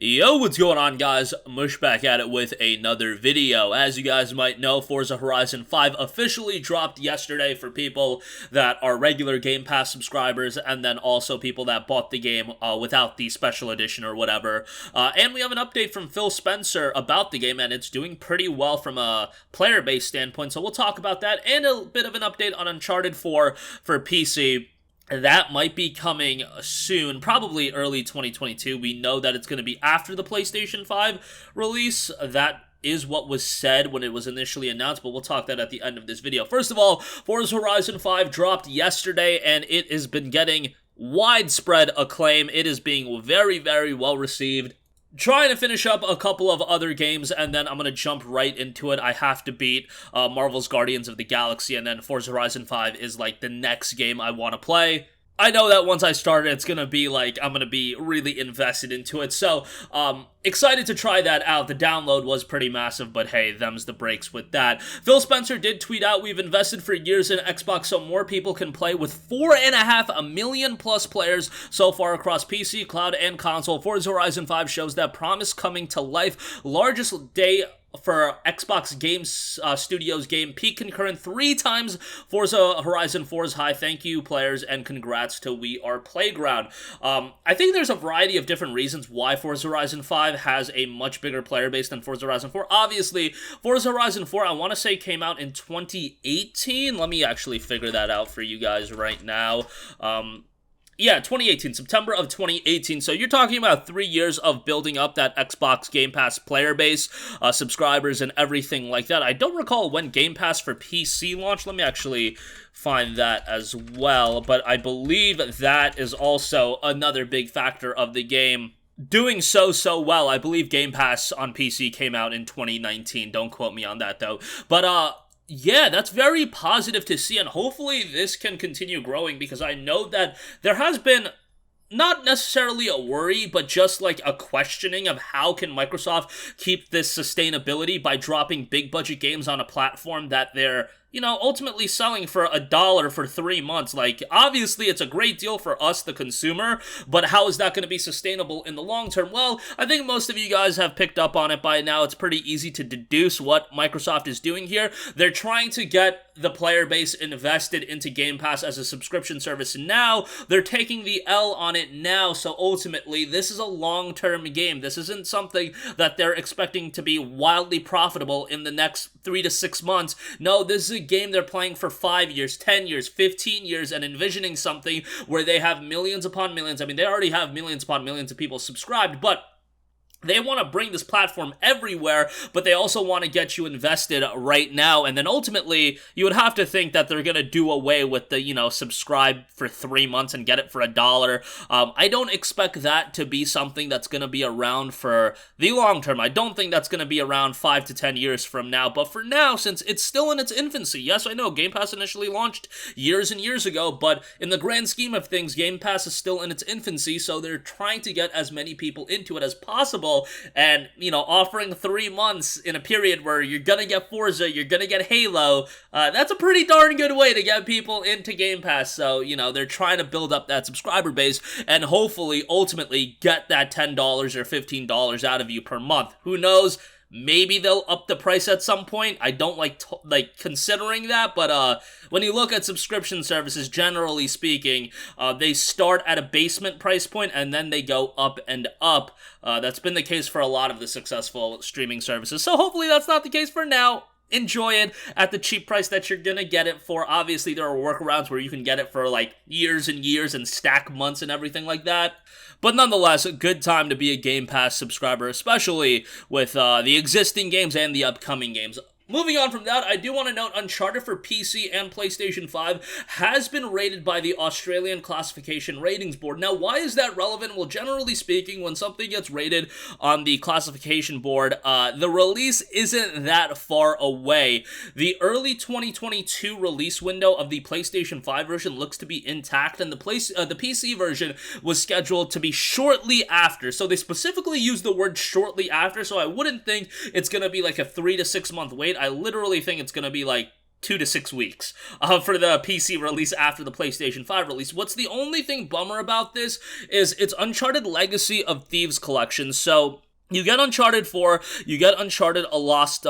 Yo, what's going on, guys? Mush back at it with another video. As you guys might know, Forza Horizon 5 officially dropped yesterday for people that are regular Game Pass subscribers, and then also people that bought the game without the special edition or whatever. And we have an update from Phil Spencer about the game, and it's doing pretty well from a player base standpoint, so we'll talk about that, and a bit of an update on Uncharted 4 for PC. That might be coming soon, probably early 2022. We know that it's going to be after the PlayStation 5 release. That is what was said when it was initially announced, but we'll talk that at the end of this video. First of all, Forza Horizon 5 dropped yesterday, and it has been getting widespread acclaim. It is being very, very well received. Trying to finish up a couple of other games, and then I'm going to jump right into it. I have to beat Marvel's Guardians of the Galaxy, and then Forza Horizon 5 is like the next game I want to play. I know that once I start it, it's going to be like, I'm going to be really invested into it, so excited to try that out. The download was pretty massive, but hey, them's the breaks with that. Phil Spencer did tweet out, "We've invested for years in Xbox so more people can play with 4.5 million plus players so far across PC, cloud, and console. Forza Horizon 5 shows that promise coming to life. Largest day for Xbox Games Studios game, peak concurrent 3 times Forza Horizon 4's high. Thank you, players, and congrats to We Are Playground." I think there's a variety of different reasons why Forza Horizon 5 has a much bigger player base than Forza Horizon 4. Obviously, Forza Horizon 4, I want to say, came out in 2018. Let me actually figure that out for you guys right now. Yeah, 2018, September of 2018. So you're talking about 3 years of building up that Xbox Game Pass player base, subscribers, and everything like that. I don't recall when Game Pass for PC launched. Let me actually find that as well. But I believe that is also another big factor of the game doing so well. I believe Game Pass on PC came out in 2019. Don't quote me on that, though. But, yeah, that's very positive to see, and hopefully this can continue growing, because I know that there has been not necessarily a worry, but just like a questioning of how can Microsoft keep this sustainability by dropping big budget games on a platform that they're, you know, ultimately selling for $1 for 3 months. Like, obviously, it's a great deal for us, the consumer, but how is that going to be sustainable in the long term? Well, I think most of you guys have picked up on it by now. It's pretty easy to deduce what Microsoft is doing here. They're trying to get the player base invested into Game Pass as a subscription service now. They're taking the L on it now, so ultimately, this is a long-term game. This isn't something that they're expecting to be wildly profitable in the next 3 to 6 months. No, this is a game they're playing for 5 years, 10 years, 15 years, and envisioning something where they have millions upon millions. I mean, they already have millions upon millions of people subscribed, but they want to bring this platform everywhere, but they also want to get you invested right now. And then ultimately, you would have to think that they're going to do away with the, you know, subscribe for 3 months and get it for $1. I don't expect that to be something that's going to be around for the long term. I don't think that's going to be around 5 to 10 years from now. But for now, since it's still in its infancy, yes, I know Game Pass initially launched years and years ago, but in the grand scheme of things, Game Pass is still in its infancy, so they're trying to get as many people into it as possible. And, you know, offering 3 months in a period where you're gonna get Forza, you're gonna get Halo, that's a pretty darn good way to get people into Game Pass. So, you know, they're trying to build up that subscriber base and hopefully, ultimately, get that $10 or $15 out of you per month. Who knows? Maybe they'll up the price at some point. I don't like considering that, but when you look at subscription services, generally speaking, they start at a basement price point and then they go up and up. That's been the case for a lot of the successful streaming services. So hopefully that's not the case for now. Enjoy it at the cheap price that you're gonna get it for. Obviously, there are workarounds where you can get it for like years and years and stack months and everything like that. But nonetheless, a good time to be a Game Pass subscriber, especially with the existing games and the upcoming games. Moving on from that, I do want to note Uncharted for PC and PlayStation 5 has been rated by the Australian Classification Ratings Board. Now, why is that relevant? Well, generally speaking, when something gets rated on the classification board, the release isn't that far away. The early 2022 release window of the PlayStation 5 version looks to be intact, and the PC version was scheduled to be shortly after. So they specifically used the word shortly after, so I wouldn't think it's going to be like a 3 to 6 month wait. I literally think it's going to be like 2 to 6 weeks for the PC release after the PlayStation 5 release. What's the only thing bummer about this is it's Uncharted Legacy of Thieves Collection. So you get Uncharted 4, you get Uncharted A Lost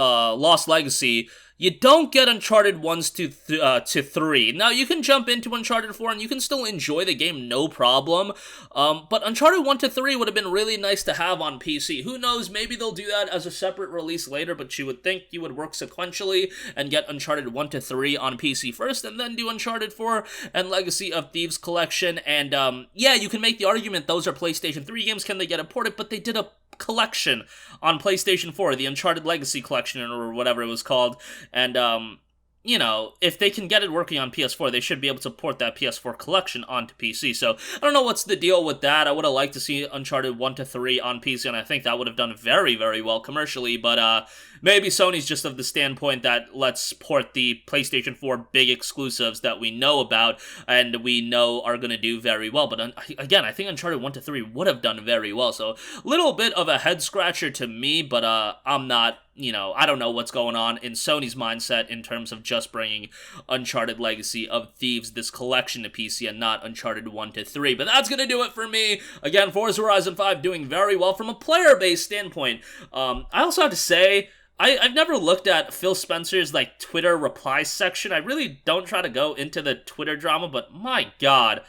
Legacy. You don't get Uncharted 1 to 3. Now, you can jump into Uncharted 4 and you can still enjoy the game, no problem. But Uncharted 1 to 3 would have been really nice to have on PC. Who knows, maybe they'll do that as a separate release later, but you would think you would work sequentially and get Uncharted 1 to 3 on PC first, and then do Uncharted 4 and Legacy of Thieves Collection. And, yeah, you can make the argument those are PlayStation 3 games, can they get ported? But they did a collection on PlayStation 4, the Uncharted Legacy Collection or whatever it was called, and you know, if they can get it working on PS4, they should be able to port that PS4 collection onto PC. So I don't know what's the deal with that. I would have liked to see Uncharted 1 to 3 on PC, and I think that would have done very, very well commercially, but maybe Sony's just of the standpoint that let's port the PlayStation 4 big exclusives that we know about and we know are going to do very well. But again, I think Uncharted 1 to 3 would have done very well. So a little bit of a head scratcher to me, but I'm not, you know, I don't know what's going on in Sony's mindset in terms of just bringing Uncharted Legacy of Thieves, this collection to PC, and not Uncharted 1 to 3. But that's going to do it for me. Again, Forza Horizon 5 doing very well from a player-based standpoint. I also have to say, I've never looked at Phil Spencer's, like, Twitter reply section. I really don't try to go into the Twitter drama, but my god.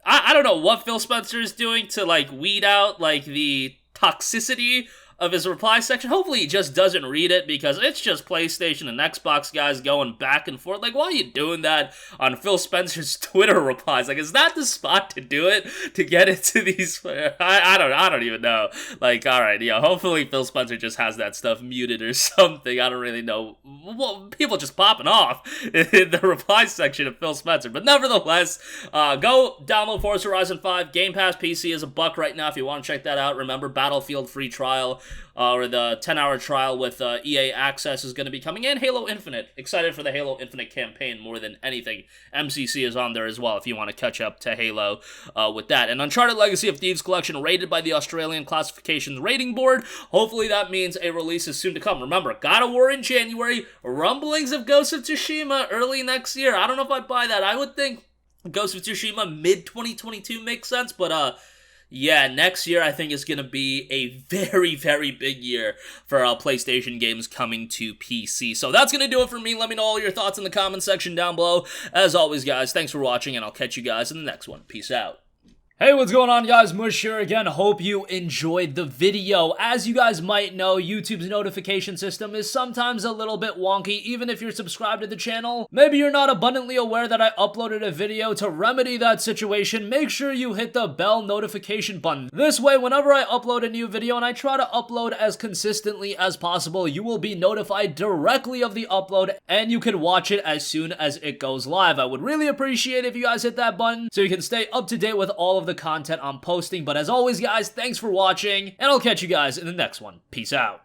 I don't know what Phil Spencer is doing to, like, weed out, like, the toxicity of his reply section. Hopefully he just doesn't read it, because it's just PlayStation and Xbox guys going back and forth. Like, why are you doing that on Phil Spencer's Twitter replies? Like, is that the spot to do it? To get into these... I don't even know. Like, alright, yeah, hopefully Phil Spencer just has that stuff muted or something. I don't really know. Well, people just popping off in the reply section of Phil Spencer. But nevertheless, go download Forza Horizon 5. Game Pass PC is $1 right now if you want to check that out. Remember, Battlefield free trial. Or the 10-hour trial with EA Access is going to be coming in. Halo Infinite. Excited for the Halo Infinite campaign more than anything. MCC is on there as well if you want to catch up to Halo with that. And Uncharted Legacy of Thieves Collection rated by the Australian Classifications Rating Board. Hopefully that means a release is soon to come. Remember, God of War in January. Rumblings of Ghost of Tsushima early next year. I don't know if I'd buy that. I would think Ghost of Tsushima mid-2022 makes sense, but yeah, next year I think is going to be a very, very big year for PlayStation games coming to PC. So that's going to do it for me. Let me know all your thoughts in the comment section down below. As always, guys, thanks for watching, and I'll catch you guys in the next one. Peace out. Hey, what's going on, guys? Mush here again. Hope you enjoyed the video. As you guys might know, YouTube's notification system is sometimes a little bit wonky, even if you're subscribed to the channel. Maybe you're not abundantly aware that I uploaded a video. To remedy that situation, make sure you hit the bell notification button. This way, whenever I upload a new video, and I try to upload as consistently as possible, you will be notified directly of the upload, and you can watch it as soon as it goes live. I would really appreciate if you guys hit that button so you can stay up to date with all of the content I'm posting. But as always, guys, thanks for watching, and I'll catch you guys in the next one. Peace out.